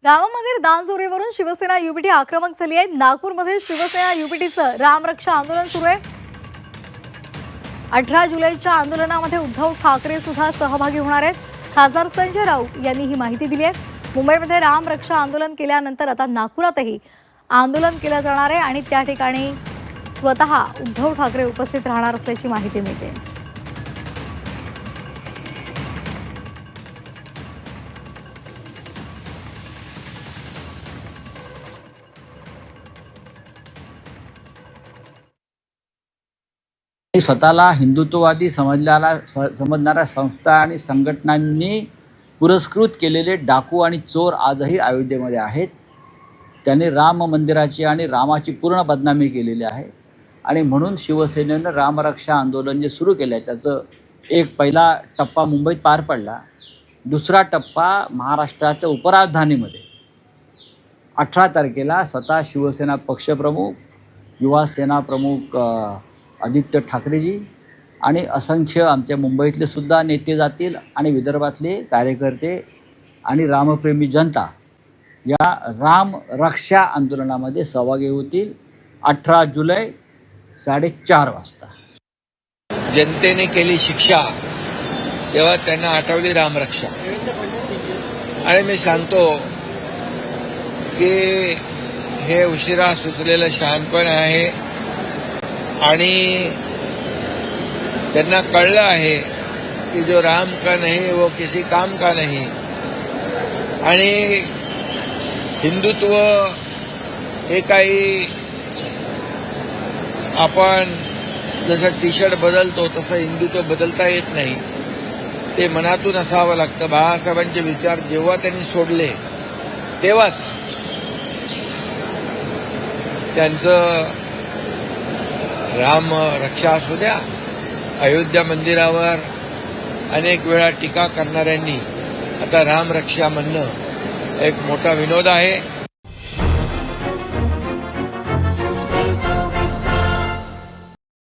राम मंदिर दानचोरीवरून शिवसेना युबीटी आक्रमक झाली आहे। नागपूरमध्ये शिवसेना युबीटीचं रामरक्षा आंदोलन सुरू आहे। 18 जुलैच्या आंदोलनामध्ये उद्धव ठाकरे सुद्धा सहभागी होणार आहेत। खासदार संजय राऊत यांनी ही माहिती दिली आहे। मुंबईमध्ये रामरक्षा आंदोलन केल्यानंतर आता नागपुरातही आंदोलन केलं जाणार आहे आणि त्या ठिकाणी स्वतः उद्धव ठाकरे उपस्थित राहणार असल्याची माहिती मिळते। स्वतःला हिंदुत्ववादी समजणाऱ्या संस्था आणि संघटनांनी पुरस्कृत केलेले डाकू आणि चोर आजही अयोध्येमध्ये आहेत। त्यांनी राम मंदिराची आणि रामाची पूर्ण बदनामी केलेली आहे आणि म्हणून शिवसेनेनं रामरक्षा आंदोलन जे सुरू केलं आहे त्याचं एक पहिला टप्पा मुंबईत पार पडला। दुसरा टप्पा महाराष्ट्राच्या उपराजधानीमध्ये 18 तारखेला स्वतः शिवसेना पक्षप्रमुख, युवा सेना प्रमुख आदित्य ठाकरेजी आणि असंख्य आमच्या मुंबईतले सुद्धा नेते जातील आणि विदर्भातले कार्यकर्ते आणि रामप्रेमी जनता या राम रक्षा आंदोलनामध्ये सहभागी होतील 18 जुलै 4:30 वाजता। जनतेने केली शिक्षा तेव्हा त्यांना आठवली रामरक्षा आणि मी सांगतो की हे उशिरा सुचलेलं शहाणपण आहे आणि त्यांना कळलं आहे कि जो राम का नहीं वो किसी काम का नहीं आणि हिंदुत्व हे काही आपण जसं टी शर्ट बदलतो तसं हिंदुत्व बदलता येत नाही। ते मनातून असावं लागतं। बाळासाहेबांचे विचार जेव्हा त्यांनी सोडले तेव्हाच त्यांचं राम रक्षा असू द्या, अयोध्या मंदिरावर अनेक वेळा टीका करणाऱ्यांनी आता राम रक्षा म्हणणं एक मोठा विनोद आहे।